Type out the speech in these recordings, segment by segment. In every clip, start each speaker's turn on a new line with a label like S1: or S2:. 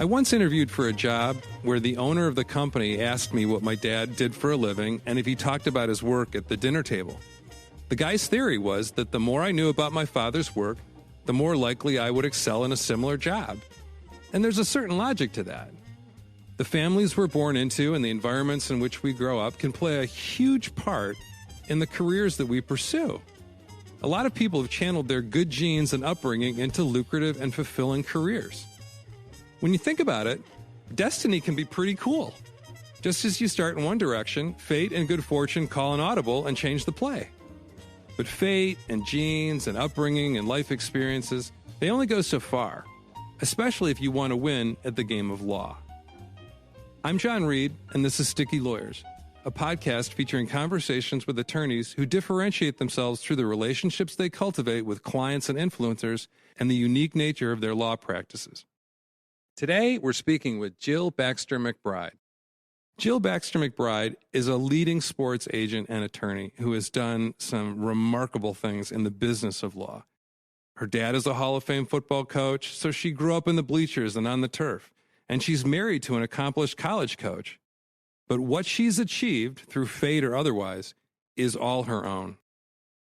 S1: I once interviewed for a job where the owner of the company asked me what my dad did for a living and if he talked about his work at the dinner table. The guy's theory was that the more I knew about my father's work, the more likely I would excel in a similar job. And there's a certain logic to that. The families we're born into and the environments in which we grow up can play a huge part in the careers that we pursue. A lot of people have channeled their good genes and upbringing into lucrative and fulfilling careers. When you think about it, destiny can be pretty cool. Just as you start in one direction, fate and good fortune call an audible and change the play. But fate and genes and upbringing and life experiences, they only go so far, especially if you want to win at the game of law. I'm John Reed, and this is Sticky Lawyers, a podcast featuring conversations with attorneys who differentiate themselves through the relationships they cultivate with clients and influencers and the unique nature of their law practices. Today, we're speaking with Jill Baxter McBride. Jill Baxter McBride is a leading sports agent and attorney who has done some remarkable things in the business of law. Her dad is a Hall of Fame football coach, so she grew up in the bleachers and on the turf, and she's married to an accomplished college coach. But what she's achieved, through fate or otherwise, is all her own.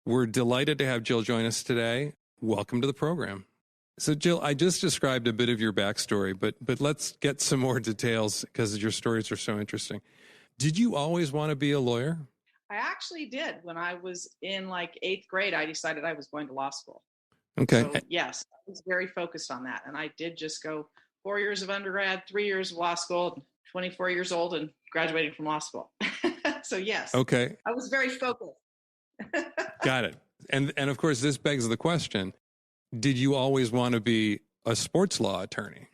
S1: We're delighted to have Jill join us today. Welcome to the program. So, Jill, I just described a bit of your backstory, but let's get some more details because your stories are so interesting. Did you always want to be a lawyer?
S2: I actually did. When I was in eighth grade, I decided I was going to law school.
S1: Okay.
S2: So, yes, I was very focused on that. And I did just go 4 years of undergrad, 3 years of law school, 24 years old and graduating from law school. So, yes.
S1: Okay.
S2: I was very focused.
S1: Got it. And of course, this begs the question. Did you always want to be a sports law attorney?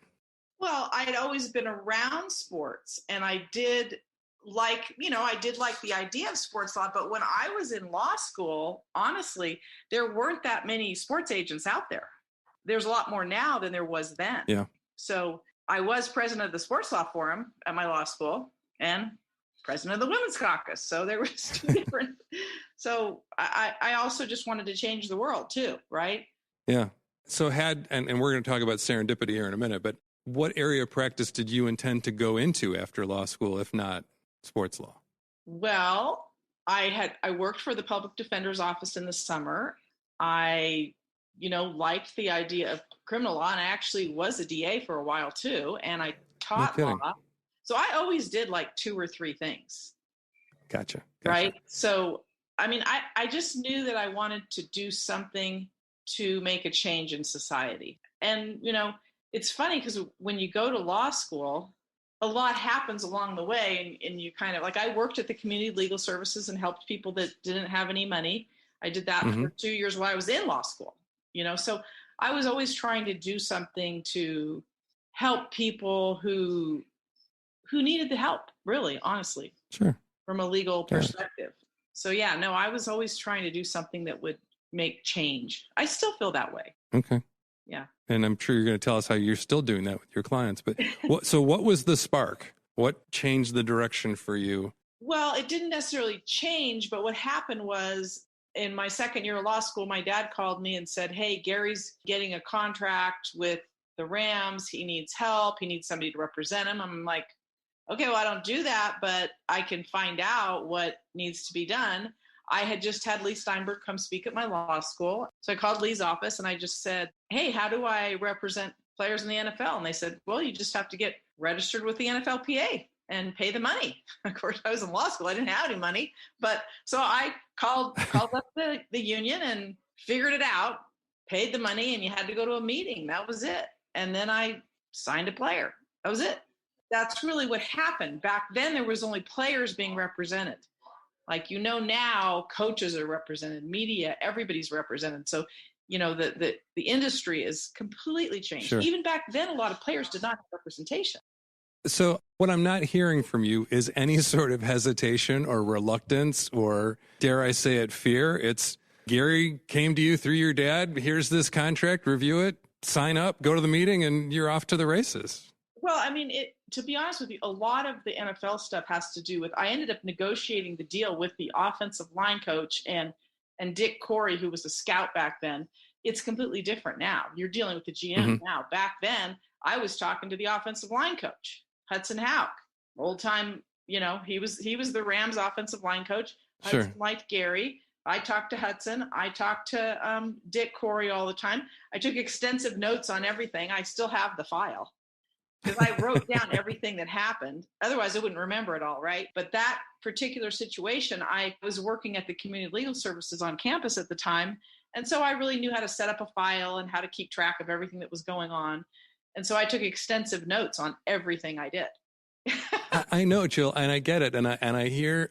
S2: Well, I had always been around sports, and I did like the idea of sports law. But when I was in law school, honestly, there weren't that many sports agents out there. There's a lot more now than there was then.
S1: Yeah.
S2: So I was president of the Sports Law Forum at my law school and president of the Women's Caucus. So there was two different. So I also just wanted to change the world too, right?
S1: Yeah. So and we're going to talk about serendipity here in a minute, but what area of practice did you intend to go into after law school, if not sports law?
S2: Well, I worked for the public defender's office in the summer. I, liked the idea of criminal law, and I actually was a DA for a while too. And I taught law. So I always did 2 or 3 things.
S1: Gotcha.
S2: Right. So, I just knew that I wanted to do something to make a change in society. And, it's funny because when you go to law school, a lot happens along the way. And you kind of I worked at the community legal services and helped people that didn't have any money. I did that for 2 years while I was in law school, so I was always trying to do something to help people who needed the help, really, honestly,
S1: sure,
S2: from a legal perspective. So, I was always trying to do something that would make change. I still feel that way.
S1: Okay.
S2: Yeah.
S1: And I'm sure you're going to tell us how you're still doing that with your clients. But what was the spark? What changed the direction for you?
S2: Well, it didn't necessarily change, but what happened was in my second year of law school, my dad called me and said, "Hey, Gary's getting a contract with the Rams. He needs help. He needs somebody to represent him." I'm like, okay, well, I don't do that, but I can find out what needs to be done. I had just had Lee Steinberg come speak at my law school. So I called Lee's office and I just said, "Hey, how do I represent players in the NFL?" And they said, "Well, you just have to get registered with the NFLPA and pay the money." Of course, I was in law school. I didn't have any money. But so I called up the union and figured it out, paid the money, and you had to go to a meeting. That was it. And then I signed a player. That was it. That's really what happened. Back then, there was only players being represented. Now coaches are represented, media, everybody's represented. So, the industry is completely changed.
S1: Sure.
S2: Even back then, a lot of players did not have representation.
S1: So what I'm not hearing from you is any sort of hesitation or reluctance or, dare I say it, fear. It's Gary came to you through your dad. Here's this contract, review it, sign up, go to the meeting, and you're off to the races.
S2: Well, to be honest with you, a lot of the NFL stuff has to do with, I ended up negotiating the deal with the offensive line coach and Dick Corey, who was a scout back then. It's completely different now. You're dealing with the GM now. Back then, I was talking to the offensive line coach, Hudson Houck, old time. He was the Rams offensive line coach. Hudson liked Gary. I talked to Hudson. I talked to Dick Corey all the time. I took extensive notes on everything. I still have the file because I wrote down everything that happened. Otherwise, I wouldn't remember it all, right? But that particular situation, I was working at the Community Legal Services on campus at the time. And so I really knew how to set up a file and how to keep track of everything that was going on. And so I took extensive notes on everything I did.
S1: I know, Jill, and I get it. And I hear,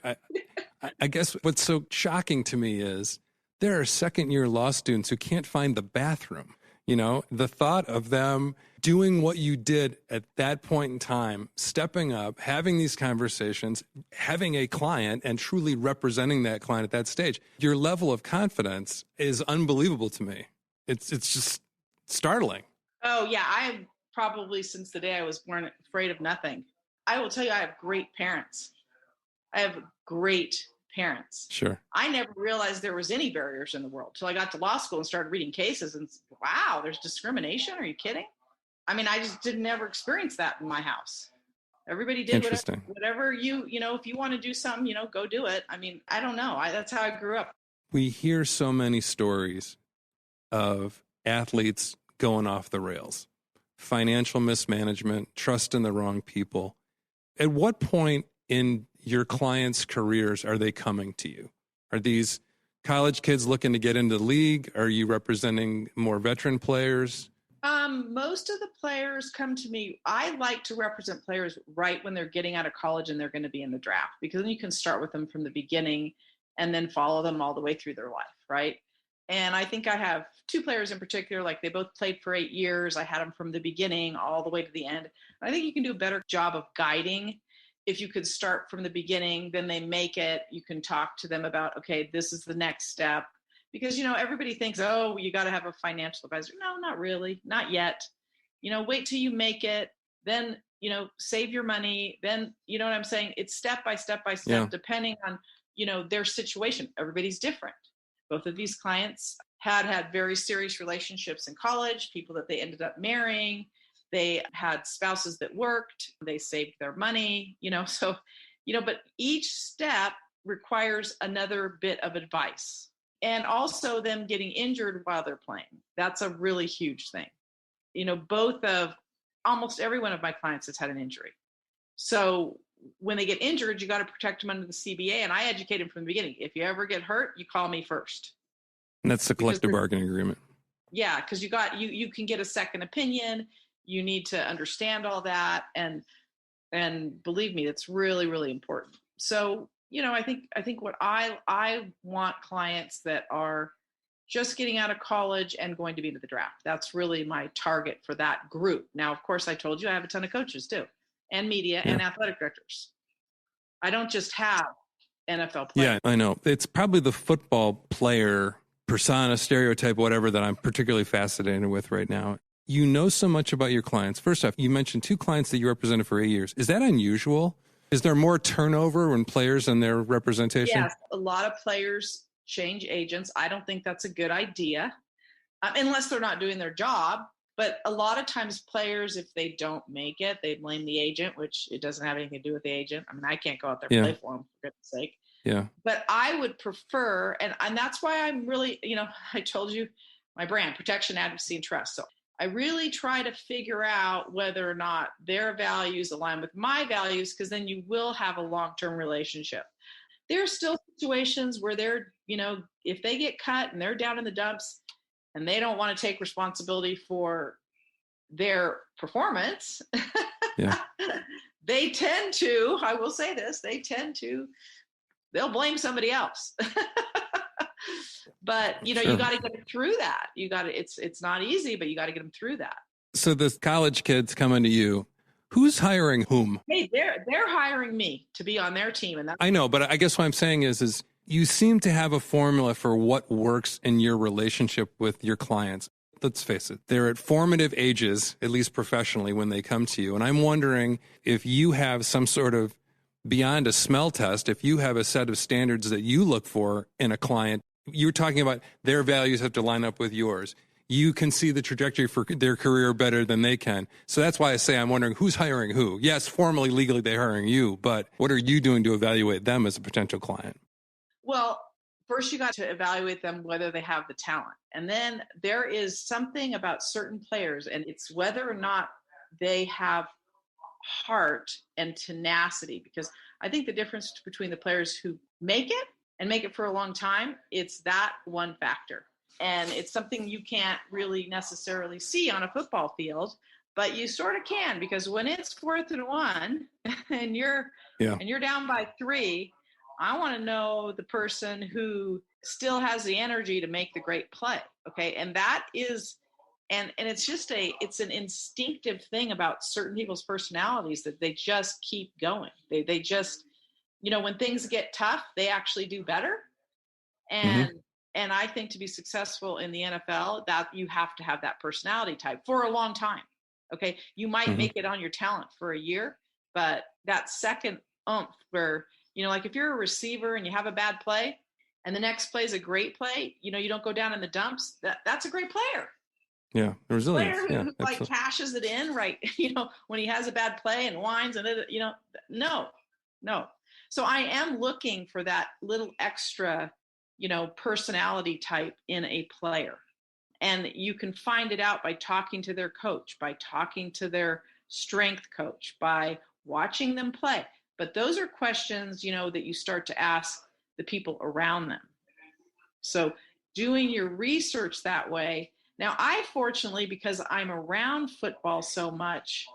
S1: I guess what's so shocking to me is there are second-year law students who can't find the bathroom. The thought of them doing what you did at that point in time, stepping up, having these conversations, having a client and truly representing that client at that stage, your level of confidence is unbelievable to me. It's just startling.
S2: Oh, yeah. I probably since the day I was born afraid of nothing. I will tell you, I have great parents. I have great parents.
S1: Sure.
S2: I never realized there was any barriers in the world till I got to law school and started reading cases and wow, there's discrimination. Are you kidding? I mean, I just didn't ever experience that in my house. Everybody did whatever if you want to do something, go do it. I mean, I don't know. That's how I grew up.
S1: We hear so many stories of athletes going off the rails, financial mismanagement, trust in the wrong people. At what point in your clients' careers are they coming to you? Are these college kids looking to get into the league? Are you representing more veteran players?
S2: Most of the players come to me. I like to represent players right when they're getting out of college and they're going to be in the draft, because then you can start with them from the beginning and then follow them all the way through their life, right? And I think I have two players in particular, like they both played for 8 years. I had them from the beginning all the way to the end. I think you can do a better job of guiding if you could start from the beginning, then they make it. You can talk to them about, okay, this is the next step. Because, everybody thinks, oh, you got to have a financial advisor. No, not really. Not yet. Wait till you make it. Then, save your money. Then, you know what I'm saying? It's step by step by step, depending on, their situation. Everybody's different. Both of these clients had very serious relationships in college, people that they ended up marrying. They had spouses that worked. They saved their money, but each step requires another bit of advice. And also them getting injured while they're playing. That's a really huge thing. Almost every one of my clients has had an injury. So when they get injured, you got to protect them under the CBA. And I educate them from the beginning. If you ever get hurt, you call me first.
S1: And that's the collective bargaining agreement.
S2: Yeah, because you can get a second opinion. You need to understand all that. And believe me, that's really, really important. So, I think what I want clients that are just getting out of college and going to be into the draft. That's really my target for that group. Now, of course, I told you I have a ton of coaches too, and media and athletic directors. I don't just have NFL players.
S1: Yeah, I know. It's probably the football player persona, stereotype, whatever, that I'm particularly fascinated with right now. You know so much about your clients. First off, you mentioned 2 clients that you represented for 8 years. Is that unusual? Is there more turnover when players and their representation?
S2: Yes, a lot of players change agents. I don't think that's a good idea, unless they're not doing their job. But a lot of times players, if they don't make it, they blame the agent, which it doesn't have anything to do with the agent. I mean, I can't go out there and play for them, for goodness sake.
S1: Yeah.
S2: But I would prefer, and that's why I'm really, I told you my brand, protection, advocacy, and trust. So I really try to figure out whether or not their values align with my values, because then you will have a long-term relationship. There are still situations where they're, if they get cut and they're down in the dumps and they don't want to take responsibility for their performance, they tend to, I will say this, they'll blame somebody else. But, you got to get them through that. It's not easy, but you got to get them through that.
S1: So the college kids coming to you, who's hiring whom?
S2: Hey, they're hiring me to be on their team. And
S1: I know, but I guess what I'm saying is you seem to have a formula for what works in your relationship with your clients. Let's face it, they're at formative ages, at least professionally, when they come to you. And I'm wondering if you have some sort of, beyond a smell test, if you have a set of standards that you look for in a client you were talking about their values have to line up with yours. You can see the trajectory for their career better than they can. So that's why I say I'm wondering who's hiring who. Yes, formally, legally, they're hiring you, but what are you doing to evaluate them as a potential client?
S2: Well, first you got to evaluate them whether they have the talent. And then there is something about certain players, and it's whether or not they have heart and tenacity. Because I think the difference between the players who make it and make it for a long time, it's that one factor. And it's something you can't really necessarily see on a football field, but you sort of can, because when it's 4th and 1 and you're down by 3, I want to know the person who still has the energy to make the great play. Okay. And that is, and it's just it's an instinctive thing about certain people's personalities that they just keep going. They just, when things get tough, they actually do better. And I think to be successful in the NFL, that you have to have that personality type for a long time. Okay. You might make it on your talent for a year, but that second oomph where, like if you're a receiver and you have a bad play and the next play is a great play, you don't go down in the dumps. That's a great player.
S1: Yeah. Resilience.
S2: Player who cashes it in, right? When he has a bad play and whines and no. So I am looking for that little extra, personality type in a player. And you can find it out by talking to their coach, by talking to their strength coach, by watching them play. But those are questions, that you start to ask the people around them. So doing your research that way. Now, I fortunately, because I'm around football so much,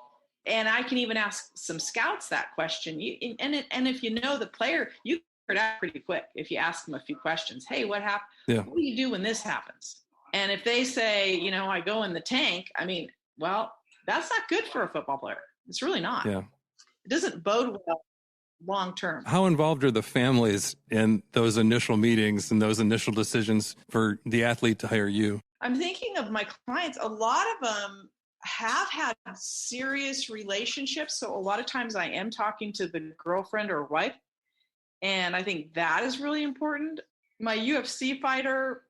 S2: and I can even ask some scouts that question. And if you know the player, you can figure it out pretty quick if you ask them a few questions. Hey, what happened? Yeah. What do you do when this happens? And if they say, I go in the tank, well, that's not good for a football player. It's really not. Yeah. It doesn't bode well long term.
S1: How involved are the families in those initial meetings and those initial decisions for the athlete to hire you?
S2: I'm thinking of my clients. A lot of them have had serious relationships. So a lot of times I am talking to the girlfriend or wife. And I think that is really important. My UFC fighter,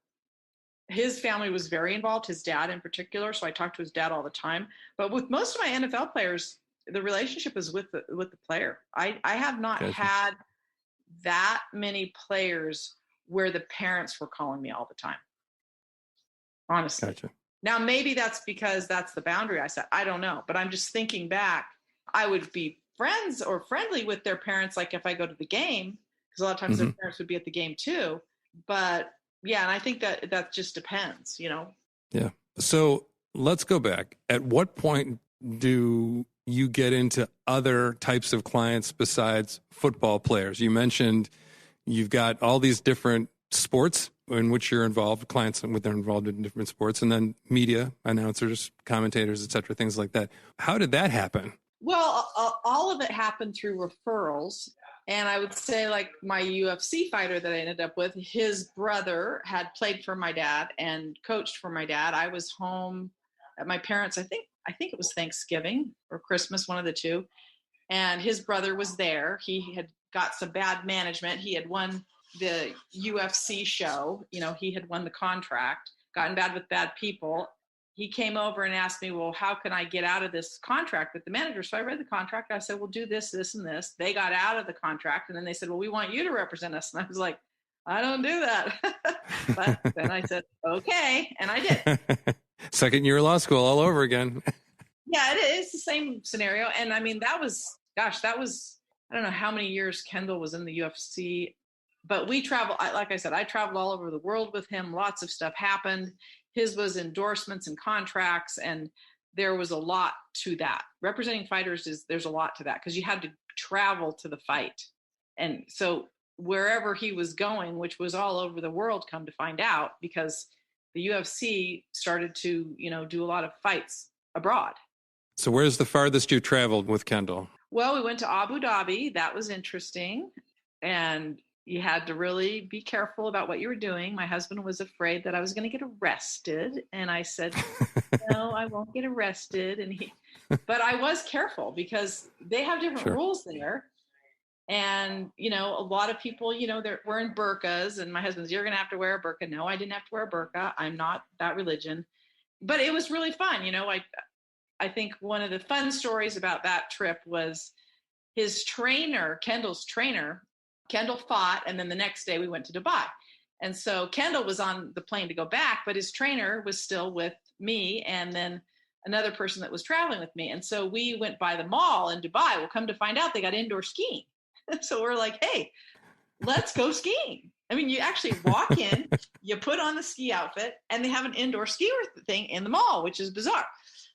S2: his family was very involved, his dad in particular. So I talked to his dad all the time. But with most of my NFL players, the relationship is with the player. I have not had that many players where the parents were calling me all the time. Honestly. Gotcha. Now, maybe that's because that's the boundary I set. I don't know. But I'm just thinking back, I would be friends or friendly with their parents, like if I go to the game, because a lot of times their parents would be at the game too. But yeah, and I think that just depends, Yeah.
S1: So let's go back. At what point do you get into other types of clients besides football players? You mentioned you've got all these different sports in which you're involved, clients with they're involved in different sports, and then media, announcers, commentators, et cetera, things like that. How did that happen?
S2: Well, all of it happened through referrals. And I would say like my UFC fighter that I ended up with, his brother had played for my dad and coached for my dad. I was home at my parents', I think it was Thanksgiving or Christmas, one of the two. And his brother was there. He had got some bad management. He had won the UFC show. He had won the contract, gotten bad with bad people. He came over and asked me, well, how can I get out of this contract with the manager? So I read the contract. I said, well, do this, this, and this. They got out of the contract. And then they said, well, we want you to represent us. And I was like, I don't do that. But then I said, okay. And I did.
S1: Second year of law school all over again.
S2: Yeah, it is the same scenario. And that was, I don't know how many years Kendall was in the UFC, but we travel. Like I said, I traveled all over the world with him. Lots of stuff happened. His was endorsements and contracts, and there was a lot to that. Representing fighters there's a lot to that because you had to travel to the fight. And so wherever he was going, which was all over the world, come to find out, because the UFC started to, do a lot of fights abroad.
S1: So where's the farthest you traveled with Kendall?
S2: Well, we went to Abu Dhabi. That was interesting. And you had to really be careful about what you were doing. My husband was afraid that I was going to get arrested. And I said, no, I won't get arrested. But I was careful because they have different rules there. And, a lot of people, they're wearing burqas, and my husband's, you're going to have to wear a burqa. No, I didn't have to wear a burqa. I'm not that religion, but it was really fun. I think one of the fun stories about that trip was his trainer, Kendall's trainer. Kendall fought, and then the next day we went to Dubai. And so Kendall was on the plane to go back, but his trainer was still with me and then another person that was traveling with me. And so we went by the mall in Dubai. Well, come to find out, they got indoor skiing. So we're like, hey, let's go skiing. I mean, you actually walk in, you put on the ski outfit, and they have an indoor ski thing in the mall, which is bizarre.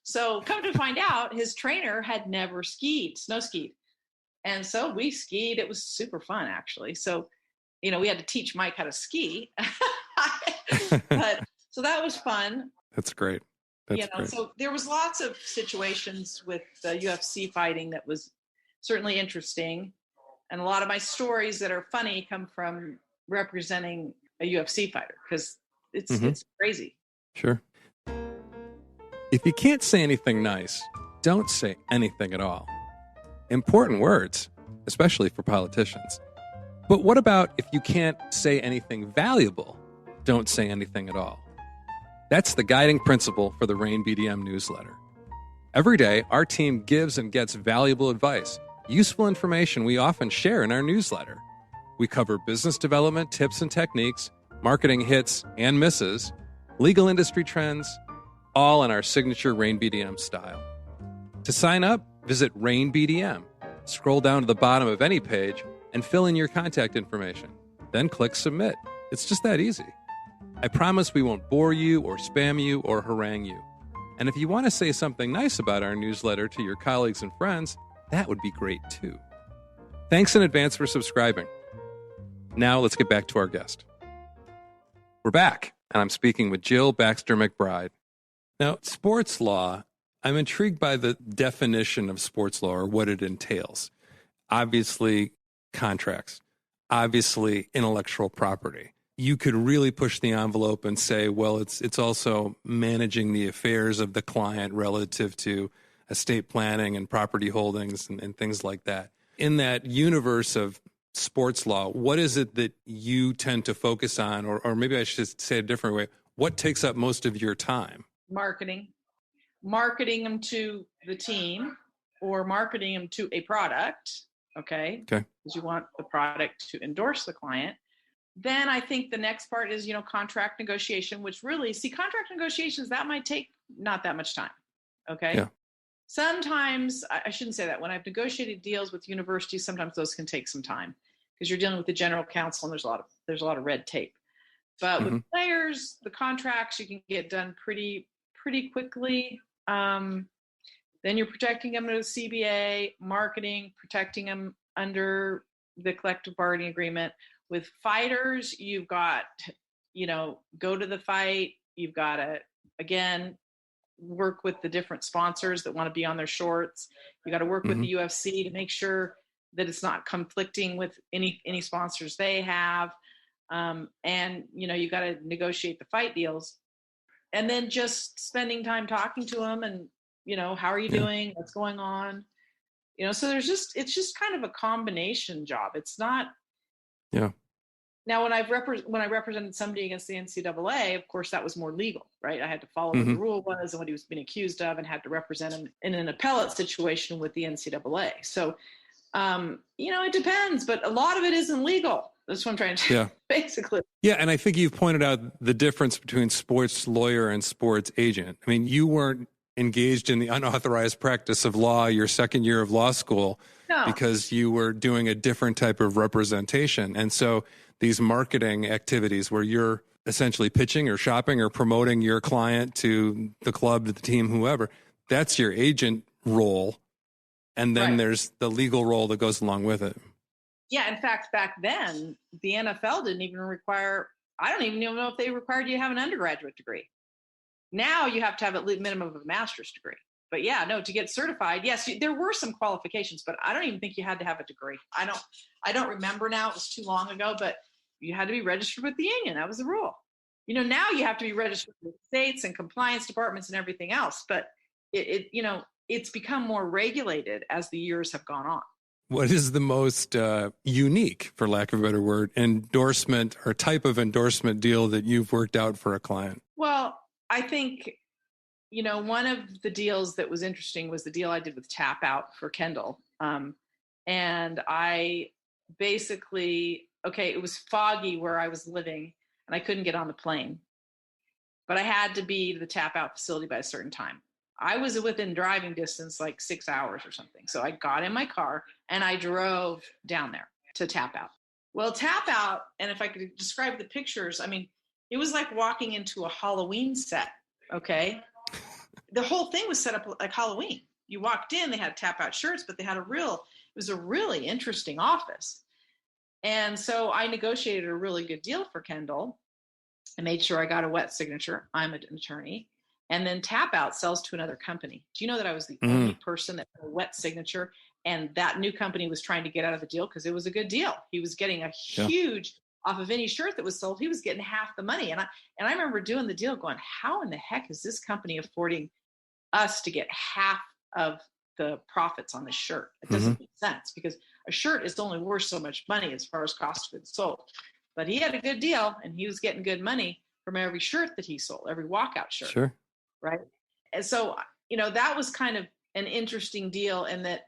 S2: So come to find out, his trainer had never snow skied. And so we skied. It was super fun, actually. So, we had to teach Mike how to ski. But so that was fun.
S1: That's great. That's great.
S2: So there was lots of situations with UFC fighting that was certainly interesting. And a lot of my stories that are funny come from representing a UFC fighter because it's crazy.
S1: Sure. If you can't say anything nice, don't say anything at all. Important words, especially for politicians. But what about if you can't say anything valuable? Don't say anything at all. That's the guiding principle for the Rain BDM newsletter. Every day, our team gives and gets valuable advice, useful information we often share in our newsletter. We cover business development tips and techniques, marketing hits and misses, legal industry trends, all in our signature Rain BDM style. To sign up, visit Rain BDM. Scroll down to the bottom of any page and fill in your contact information. Then click Submit. It's just that easy. I promise we won't bore you or spam you or harangue you. And if you want to say something nice about our newsletter to your colleagues and friends, that would be great too. Thanks in advance for subscribing. Now let's get back to our guest. We're back, and I'm speaking with Jill Baxter McBride. Now, sports law, I'm intrigued by the definition of sports law or what it entails. Obviously, contracts. Obviously, intellectual property. You could really push the envelope and say, well, it's also managing the affairs of the client relative to estate planning and property holdings and things like that. In that universe of sports law, what is it that you tend to focus on, or maybe I should say it a different way, what takes up most of your time?
S2: Marketing them to the team or marketing them to a product, okay? Because you want the product to endorse the client. Then I think the next part is, contract negotiation, which really, contract negotiations, that might take not that much time, okay?
S1: Yeah.
S2: Sometimes, I shouldn't say that. When I've negotiated deals with universities, sometimes those can take some time because you're dealing with the general counsel and there's a lot of red tape. But with players, the contracts, you can get done pretty quickly. Then you're protecting them under the CBA, marketing, protecting them under the collective bargaining agreement. With fighters, you've got, go to the fight. You've got to, again, work with the different sponsors that want to be on their shorts. You got to work with the UFC to make sure that it's not conflicting with any sponsors they have. And, you got to negotiate the fight deals. And then just spending time talking to them and, how are you doing? What's going on? So it's just kind of a combination job. It's not.
S1: Yeah.
S2: Now, when I represented somebody against the NCAA, of course, that was more legal, right? I had to follow what the rule was and what he was being accused of and had to represent him in an appellate situation with the NCAA. So, it depends, but a lot of it isn't legal. That's what I'm trying to basically.
S1: Yeah, and I think you've pointed out the difference between sports lawyer and sports agent. I mean, you weren't engaged in the unauthorized practice of law your second year of law school because you were doing a different type of representation. And so these marketing activities where you're essentially pitching or shopping or promoting your client to the club, to the team, whoever, that's your agent role. And then there's the legal role that goes along with it.
S2: Yeah, in fact, back then, the NFL didn't even require, I don't even know if they required you to have an undergraduate degree. Now you have to have at least minimum of a master's degree. But to get certified, yes, there were some qualifications, but I don't even think you had to have a degree. I don't remember now, it was too long ago, but you had to be registered with the union. That was the rule. Now you have to be registered with states and compliance departments and everything else, but it's become more regulated as the years have gone on.
S1: What is the most unique, for lack of a better word, endorsement or type of endorsement deal that you've worked out for a client?
S2: Well, I think, one of the deals that was interesting was the deal I did with Tap Out for Kendall. And I basically, it was foggy where I was living and I couldn't get on the plane, but I had to be to the Tap Out facility by a certain time. I was within driving distance, like 6 hours or something. So I got in my car and I drove down there to Tap Out. Well, Tap Out, and if I could describe the pictures, I mean, it was like walking into a Halloween set, okay? The whole thing was set up like Halloween. You walked in, they had Tap Out shirts, but they had it was a really interesting office. And so I negotiated a really good deal for Kendall. I made sure I got a wet signature. I'm an attorney. And then Tap Out sells to another company. Do you know that I was the only person that had a wet signature? And that new company was trying to get out of the deal because it was a good deal. He was getting a huge off of any shirt that was sold. He was getting half the money. And I remember doing the deal going, how in the heck is this company affording us to get half of the profits on this shirt? It doesn't make sense because a shirt is only worth so much money as far as cost of goods sold. But he had a good deal and he was getting good money from every shirt that he sold, every walkout shirt.
S1: Sure.
S2: Right. And so, that was kind of an interesting deal. And that,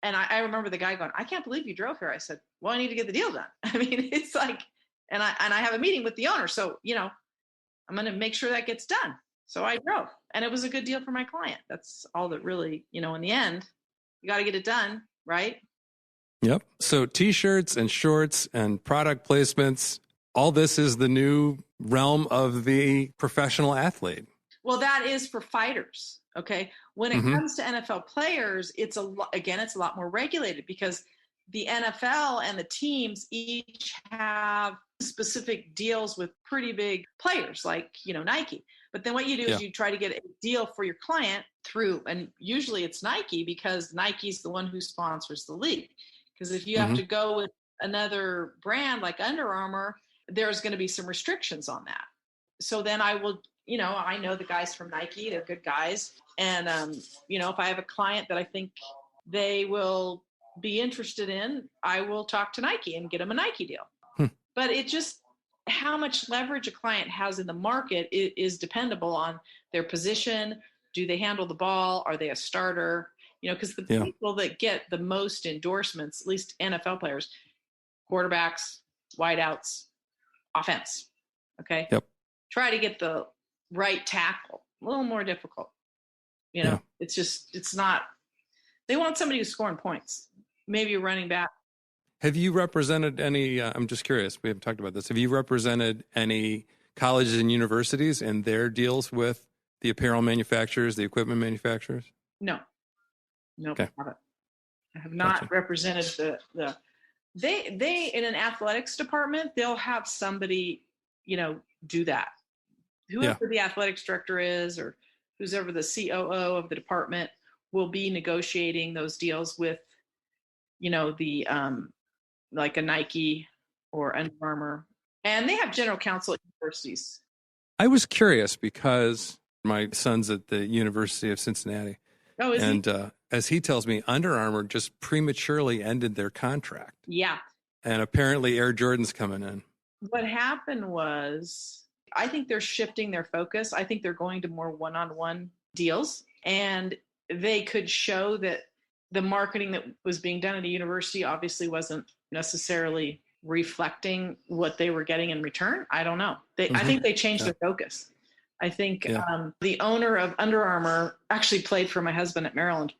S2: and I remember the guy going, I can't believe you drove here. I said, well, I need to get the deal done. I mean, it's like, and I have a meeting with the owner. So, I'm going to make sure that gets done. So I drove and it was a good deal for my client. That's all that really, in the end, you got to get it done. Right.
S1: Yep. So T-shirts and shorts and product placements, all this is the new realm of the professional athlete.
S2: Well, that is for fighters. Okay. When it comes to NFL players, it's a lot more regulated because the NFL and the teams each have specific deals with pretty big players like, Nike. But then what you do is you try to get a deal for your client through, and usually it's Nike because Nike's the one who sponsors the league. Because if you have to go with another brand like Under Armour, there's going to be some restrictions on that. So then I will, I know the guys from Nike, they're good guys. And, if I have a client that I think they will be interested in, I will talk to Nike and get them a Nike deal. But it just, how much leverage a client has in the market is dependable on their position. Do they handle the ball? Are they a starter? Because the people that get the most endorsements, at least NFL players, quarterbacks, wideouts, offense. Okay.
S1: Yep.
S2: Try to get the right tackle. A little more difficult. It's not, they want somebody who's scoring points. Maybe a running back.
S1: Have you represented any, I'm just curious, we haven't talked about this. Have you represented any colleges and universities in their deals with the apparel manufacturers, the equipment manufacturers?
S2: No.
S1: Okay.
S2: I have not represented they in an athletics department, they'll have somebody, do that. Whoever the athletics director is or who's ever the COO of the department will be negotiating those deals with, the like a Nike or Under Armour. And they have general counsel at universities.
S1: I was curious because my son's at the University of Cincinnati.
S2: Oh, is he?
S1: As he tells me, Under Armour just prematurely ended their contract.
S2: Yeah.
S1: And apparently Air Jordan's coming in.
S2: What happened was, I think they're shifting their focus. I think they're going to more one-on-one deals. And they could show that the marketing that was being done at a university obviously wasn't necessarily reflecting what they were getting in return. I don't know. I think they changed their focus. I think the owner of Under Armour actually played for my husband at Maryland.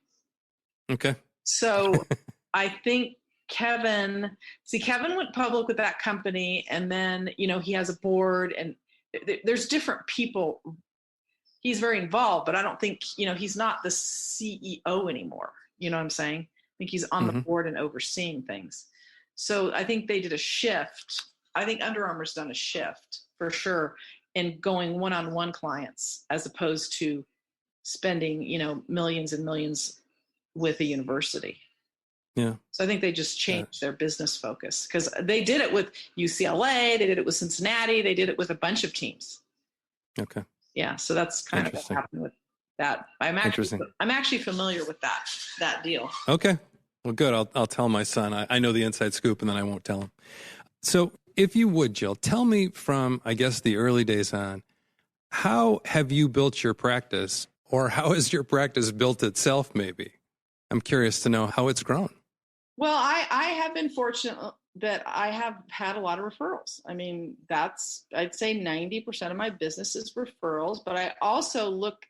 S1: Okay.
S2: So I think Kevin went public with that company, and then, he has a board, and there's different people. He's very involved, but I don't think, he's not the CEO anymore. You know what I'm saying? I think he's on the board and overseeing things. So I think they did a shift. I think Under Armour's done a shift for sure in going one-on-one clients as opposed to spending, millions and millions with a university.
S1: Yeah.
S2: So I think they just changed their business focus because they did it with UCLA. They did it with Cincinnati. They did it with a bunch of teams.
S1: Okay.
S2: Yeah. So that's kind of what happened with that. I'm actually familiar with that deal.
S1: Okay. Well, good. I'll tell my son. I know the inside scoop, and then I won't tell him. So if you would, Jill, tell me from, I guess, the early days on, how have you built your practice, or how has your practice built itself, maybe? I'm curious to know how it's grown.
S2: Well, I have been fortunate that I have had a lot of referrals. I mean, I'd say 90% of my business is referrals, but I also look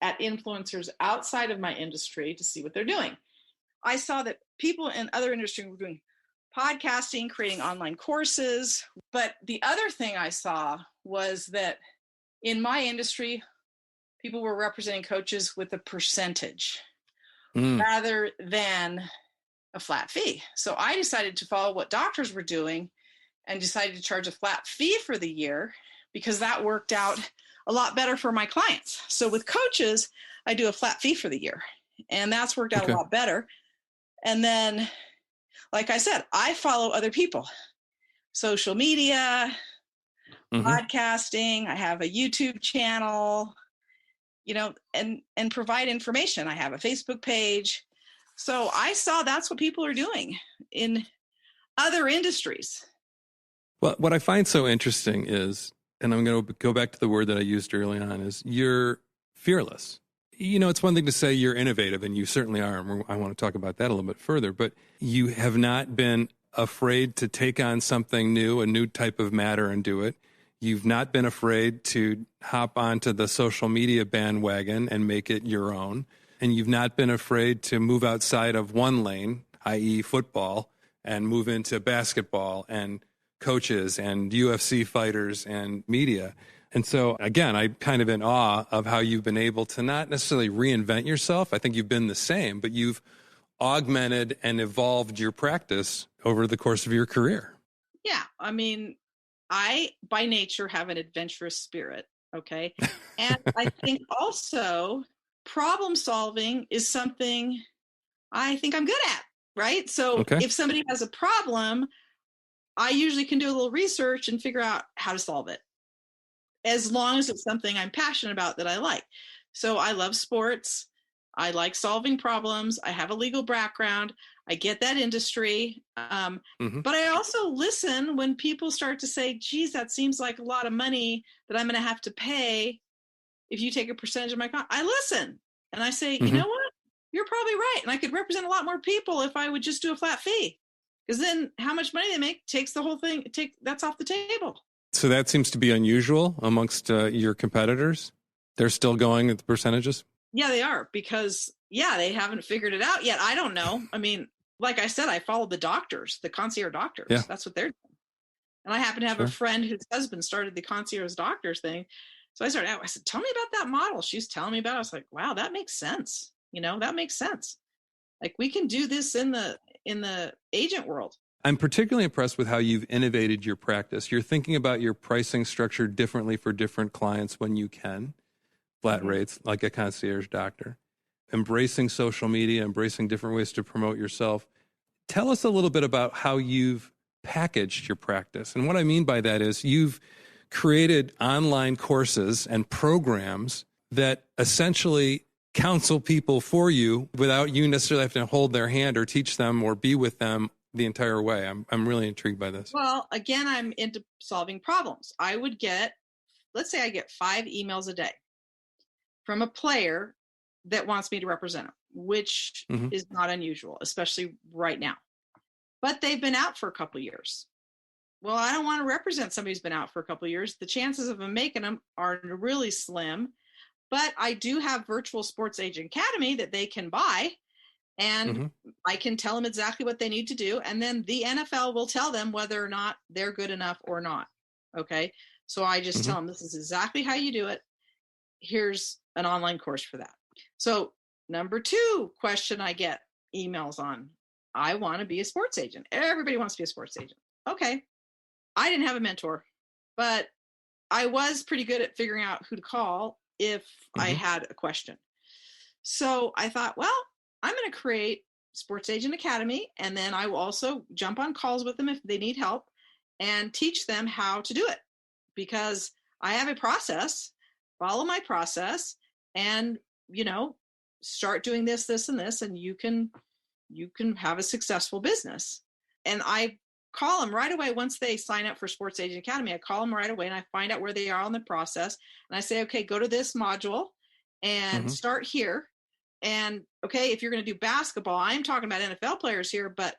S2: at influencers outside of my industry to see what they're doing. I saw that people in other industries were doing podcasting, creating online courses. But the other thing I saw was that in my industry, people were representing coaches with a percentage rather than a flat fee. So I decided to follow what doctors were doing and decided to charge a flat fee for the year because that worked out a lot better for my clients. So with coaches, I do a flat fee for the year, and that's worked out a lot better. And then, like I said, I follow other people, social media, podcasting. I have a YouTube channel, and provide information. I have a Facebook page. So I saw that's what people are doing in other industries.
S1: Well, what I find so interesting is, and I'm going to go back to the word that I used early on, is you're fearless. It's one thing to say you're innovative, and you certainly are. And I want to talk about that a little bit further, but you have not been afraid to take on something new, a new type of matter, and do it. You've not been afraid to hop onto the social media bandwagon and make it your own. And you've not been afraid to move outside of one lane, i.e. football, and move into basketball and coaches and UFC fighters and media. And so, again, I'm kind of in awe of how you've been able to not necessarily reinvent yourself. I think you've been the same, but you've augmented and evolved your practice over the course of your career.
S2: Yeah. I mean, I, by nature, have an adventurous spirit. Okay. And I think also problem solving is something I think I'm good at. Right. So if somebody has a problem, I usually can do a little research and figure out how to solve it, as long as it's something I'm passionate about that I like. So I love sports. I like solving problems. I have a legal background. I get that industry. But I also listen when people start to say, geez, that seems like a lot of money that I'm going to have to pay if you take a percentage of my contract. I listen and I say, you know what? You're probably right. And I could represent a lot more people if I would just do a flat fee. Because then how much money they make takes the whole thing, that's off the table.
S1: So that seems to be unusual amongst your competitors. They're still going at the percentages?
S2: Yeah, they are, because, they haven't figured it out yet. I don't know. I mean, like I said, I follow the doctors, the concierge doctors. Yeah. That's what they're doing. And I happen to have a friend whose husband started the concierge doctors thing. So I started out, I said, tell me about that model. She's telling me about it. I was like, wow, that makes sense. That makes sense. Like, we can do this in the agent world.
S1: I'm particularly impressed with how you've innovated your practice. You're thinking about your pricing structure differently for different clients when you can. Flat rates, like a concierge doctor. Embracing social media, embracing different ways to promote yourself. Tell us a little bit about how you've packaged your practice. And what I mean by that is you've created online courses and programs that essentially counsel people for you without you necessarily having to hold their hand or teach them or be with them the entire way. I'm really intrigued by this.
S2: Well, again, I'm into solving problems. I would get, let's say I get 5 emails a day from a player that wants me to represent them, which is not unusual, especially right now. But they've been out for a couple of years. Well, I don't want to represent somebody who's been out for a couple of years. The chances of them making them are really slim. But I do have Virtual Sports Agent Academy that they can buy, and I can tell them exactly what they need to do. And then the NFL will tell them whether or not they're good enough or not. Okay. So I just tell them, this is exactly how you do it. Here's an online course for that. So number 2 question I get emails on, I want to be a sports agent. Everybody wants to be a sports agent. Okay. I didn't have a mentor, but I was pretty good at figuring out who to call if I had a question. So I thought, well, I'm going to create Sports Agent Academy, and then I will also jump on calls with them if they need help and teach them how to do it, because I have a process. Follow my process and, start doing this, this, and this, and you can you can have a successful business. And I call them right away once they sign up for Sports Agent Academy. I call them right away and I find out where they are on the process. And I say, okay, go to this module and start here. And okay, if you're going to do basketball, I'm talking about NFL players here, but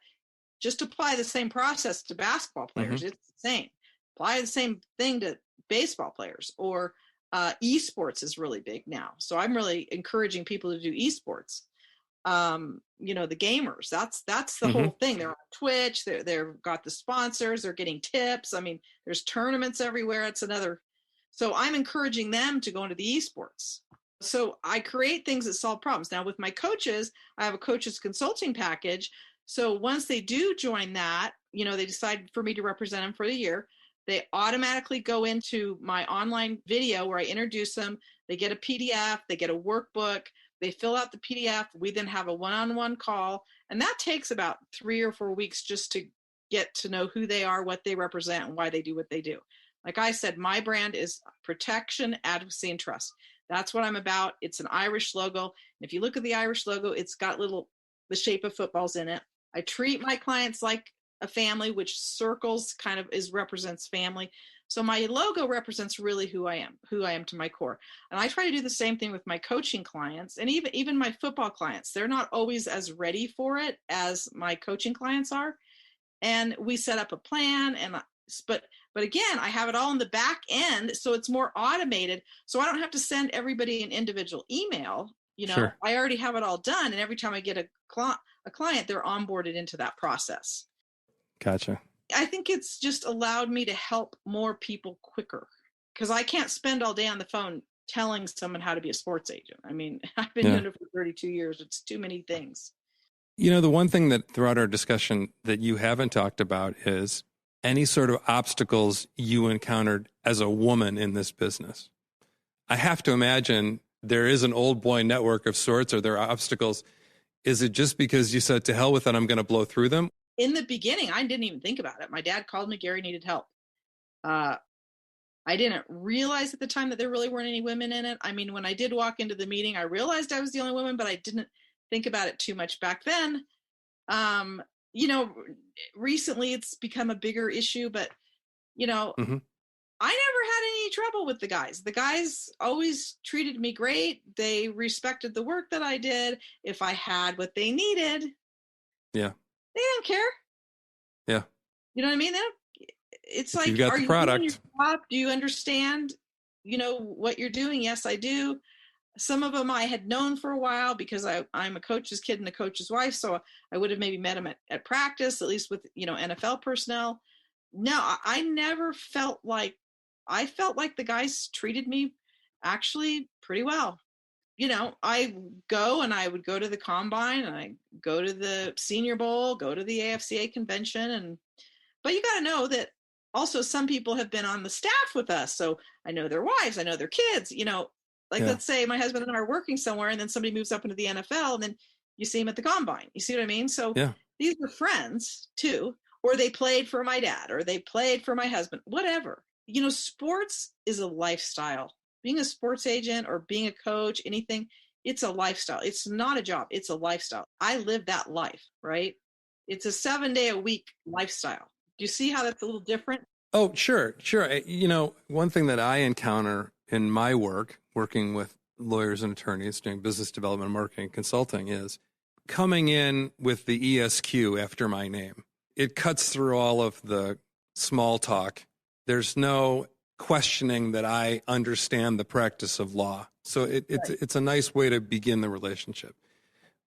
S2: just apply the same process to basketball players. It's the same. Apply the same thing to baseball players, or esports is really big now. So I'm really encouraging people to do esports. The gamers, that's the whole thing. They're on Twitch, they've got the sponsors, they're getting tips. I mean, there's tournaments everywhere. It's another. So I'm encouraging them to go into the esports. So I create things that solve problems. Now with my coaches, I have a coaches consulting package. So once they do join that, they decide for me to represent them for the year, they automatically go into my online video where I introduce them. They get a PDF, they get a workbook, they fill out the PDF. We then have a one-on-one call. And that takes about 3 or 4 weeks just to get to know who they are, what they represent, and why they do what they do. Like I said, my brand is protection, advocacy, and trust. That's what I'm about. It's an Irish logo. And if you look at the Irish logo, it's got the shape of footballs in it. I treat my clients like a family, which circles kind of represents family. So my logo represents really who I am to my core. And I try to do the same thing with my coaching clients and even my football clients. They're not always as ready for it as my coaching clients are. And we set up a plan, but again, I have it all in the back end, so it's more automated. So I don't have to send everybody an individual email.
S1: Sure.
S2: I already have it all done. And every time I get a client, they're onboarded into that process.
S1: Gotcha.
S2: I think it's just allowed me to help more people quicker, because I can't spend all day on the phone telling someone how to be a sports agent. I mean, I've been doing it for 32 years. It's too many things.
S1: The one thing that throughout our discussion that you haven't talked about is any sort of obstacles you encountered as a woman in this business. I have to imagine there is an old boy network of sorts, or there are obstacles. Is it just because you said, to hell with it, I'm going to blow through them?
S2: In the beginning, I didn't even think about it. My dad called me, Gary needed help. I didn't realize at the time that there really weren't any women in it. I mean, when I did walk into the meeting, I realized I was the only woman, but I didn't think about it too much back then. Recently it's become a bigger issue, but, I never had any trouble with the guys. The guys always treated me great. They respected the work that I did. If I had what they needed, they didn't care.
S1: Yeah.
S2: You know what I mean? It's like,
S1: you've got the product.
S2: Doing your job? Do you understand, what you're doing? Yes, I do. Some of them I had known for a while because I'm a coach's kid and a coach's wife. So I would have maybe met them at practice, at least with, NFL personnel. No, I never felt like the guys treated me actually pretty well. I would go to the combine, and I go to the Senior Bowl, go to the AFCA convention. But you got to know that also some people have been on the staff with us. So I know their wives, I know their kids, let's say my husband and I are working somewhere, and then somebody moves up into the NFL, and then you see him at the combine. You see what I mean? So these are friends too, or they played for my dad, or they played for my husband, whatever. Sports is a lifestyle. Being a sports agent or being a coach, anything, it's a lifestyle. It's not a job. It's a lifestyle. I live that life, right? It's a 7-day-a-week lifestyle. Do you see how that's a little different?
S1: Oh, sure. One thing that I encounter in my work, working with lawyers and attorneys, doing business development, marketing, consulting, is coming in with the ESQ after my name. It cuts through all of the small talk. There's no questioning that I understand the practice of law. So it's a nice way to begin the relationship.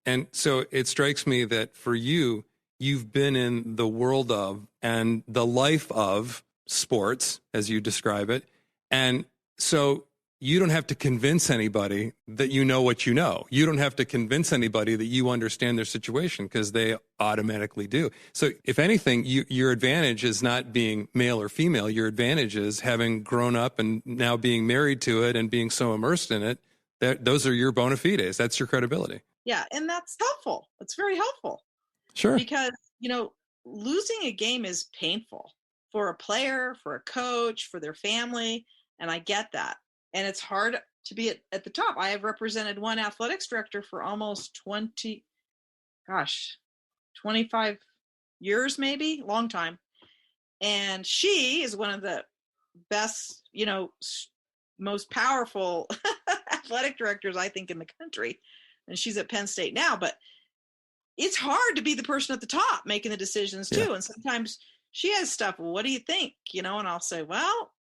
S1: And so it strikes me that for you, you've been in the world of and the life of sports, as you describe it. And so you don't have to convince anybody that you know what you know. You don't have to convince anybody that you understand their situation, because they automatically do. So if anything, your advantage is not being male or female. Your advantage is having grown up and now being married to it and being so immersed in it. Those are your bona fides. That's your credibility.
S2: Yeah, and that's helpful. It's very helpful.
S1: Sure.
S2: Because, losing a game is painful for a player, for a coach, for their family, and I get that. And it's hard to be at the top. I have represented one athletics director for almost 20 25 years, maybe, long time. And she is one of the best, most powerful athletic directors, I think, in the country. And she's at Penn State now, but it's hard to be the person at the top making the decisions too. Yeah. And sometimes she has stuff. Well, what do you think? And I'll say, well,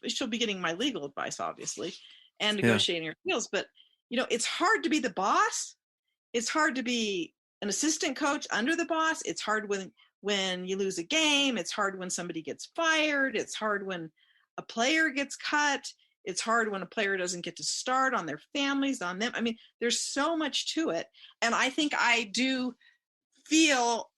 S2: she'll be getting my legal advice, obviously, and negotiating her deals. But, it's hard to be the boss. It's hard to be an assistant coach under the boss. It's hard when you lose a game. It's hard when somebody gets fired. It's hard when a player gets cut. It's hard when a player doesn't get to start, on their families, on them. I mean, there's so much to it. And I think I do feel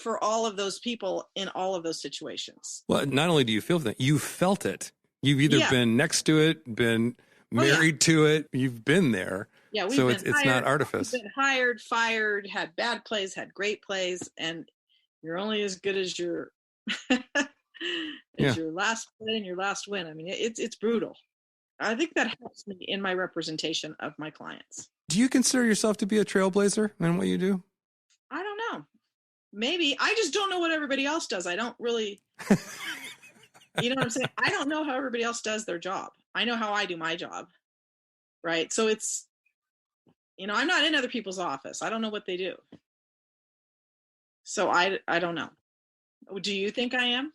S2: for all of those people in all of those situations.
S1: Well, not only do you feel that, you felt it. You've either been next to it, been married to it. You've been there.
S2: Yeah,
S1: so it's not artifice.
S2: We've been hired, fired, had bad plays, had great plays, and you're only as good as your your last play and your last win. I mean, it's brutal. I think that helps me in my representation of my clients.
S1: Do you consider yourself to be a trailblazer in what you do?
S2: I don't know. Maybe. I just don't know what everybody else does. I don't really, you know what I'm saying? I don't know how everybody else does their job. I know how I do my job, right? So it's, I'm not in other people's office. I don't know what they do. So I don't know. Do you think I am?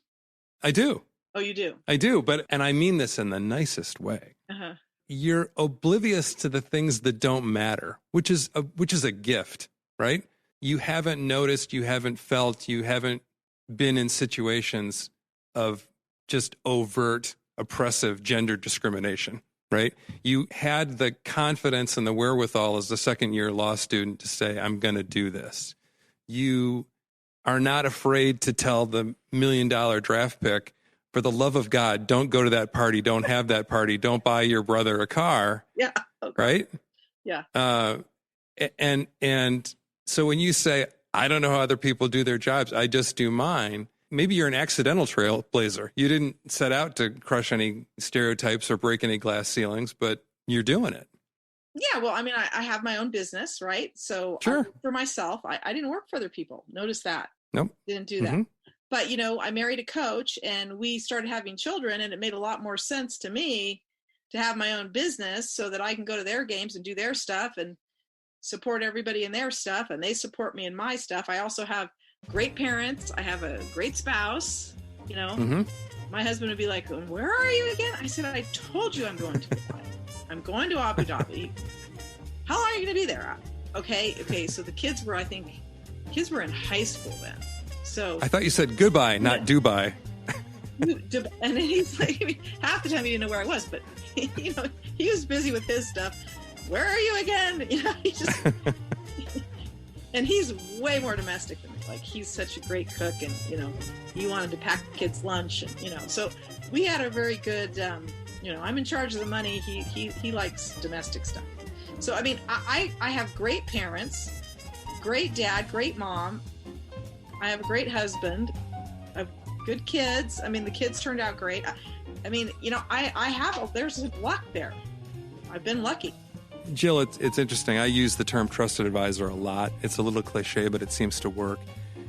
S1: I do.
S2: Oh, you do?
S1: I do, and I mean this in the nicest way.
S2: Uh-huh.
S1: You're oblivious to the things that don't matter, which is a gift, right? You haven't noticed, you haven't felt, you haven't been in situations of just overt, oppressive gender discrimination, right? You had the confidence and the wherewithal as a second-year law student to say, I'm going to do this. You are not afraid to tell the $1 million draft pick, for the love of God, don't go to that party. Don't have that party. Don't buy your brother a car.
S2: Yeah. Okay.
S1: Right?
S2: Yeah.
S1: And so when you say, I don't know how other people do their jobs, I just do mine, maybe you're an accidental trailblazer. You didn't set out to crush any stereotypes or break any glass ceilings, but you're doing it.
S2: Yeah. Well, I mean, I have my own business, right? So
S1: sure.
S2: For myself, I didn't work for other people. Notice that.
S1: Nope.
S2: Didn't do that. But, I married a coach and we started having children, and it made a lot more sense to me to have my own business so that I can go to their games and do their stuff and support everybody in their stuff, and they support me in my stuff. I also have great parents. I have a great spouse. My husband would be like, where are you again? I said, I told you I'm going to Dubai. I'm going to Abu Dhabi. How long are you going to be there? Okay. So the kids were in high school then. So
S1: I thought you said goodbye, not Dubai.
S2: And then he's like, half the time he didn't know where I was, but he was busy with his stuff. Where are you again? He just, and he's way more domestic than me. Like, he's such a great cook, and he wanted to pack the kids' lunch, and so we had a very good. I'm in charge of the money. He likes domestic stuff. So I mean, I have great parents, great dad, great mom. I have a great husband. I have good kids. I mean, the kids turned out great. I mean, there's luck there. I've been lucky.
S1: Jill, it's interesting. I use the term trusted advisor a lot. It's a little cliche, but it seems to work.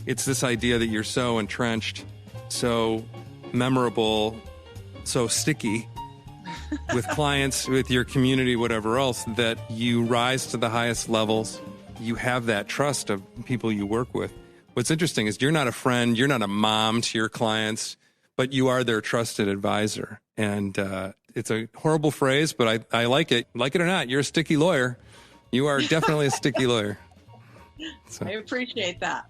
S1: It's this idea that you're so entrenched, so memorable, so sticky with clients, with your community, whatever else, that you rise to the highest levels. You have that trust of people you work with. What's interesting is you're not a friend, you're not a mom to your clients, but you are their trusted advisor. And it's a horrible phrase, but I like it. Like it or not, you're a sticky lawyer. You are definitely a sticky lawyer. So.
S2: I appreciate that.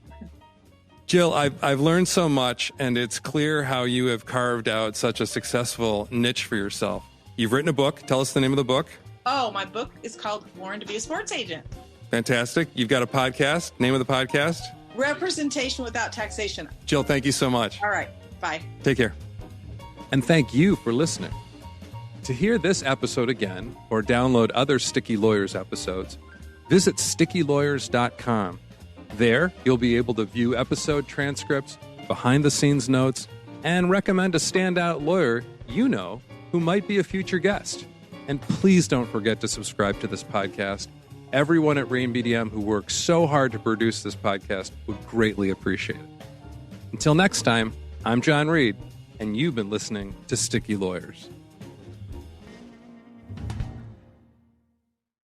S1: Jill, I've learned so much, and it's clear how you have carved out such a successful niche for yourself. You've written a book. Tell us the name of the book.
S2: Oh, my book is called Born to be a Sports Agent.
S1: Fantastic. You've got a podcast. Name of the podcast?
S2: Representation Without Taxation.
S1: Jill, thank you so much.
S2: All right. Bye.
S1: Take care. And thank you for listening. To hear this episode again or download other Sticky Lawyers episodes, visit stickylawyers.com. There, you'll be able to view episode transcripts, behind-the-scenes notes, and recommend a standout lawyer you know who might be a future guest. And please don't forget to subscribe to this podcast. everyone at Rain BDM who works so hard to produce this podcast would greatly appreciate it. Until next time, I'm John Reed, and you've been listening to Sticky Lawyers.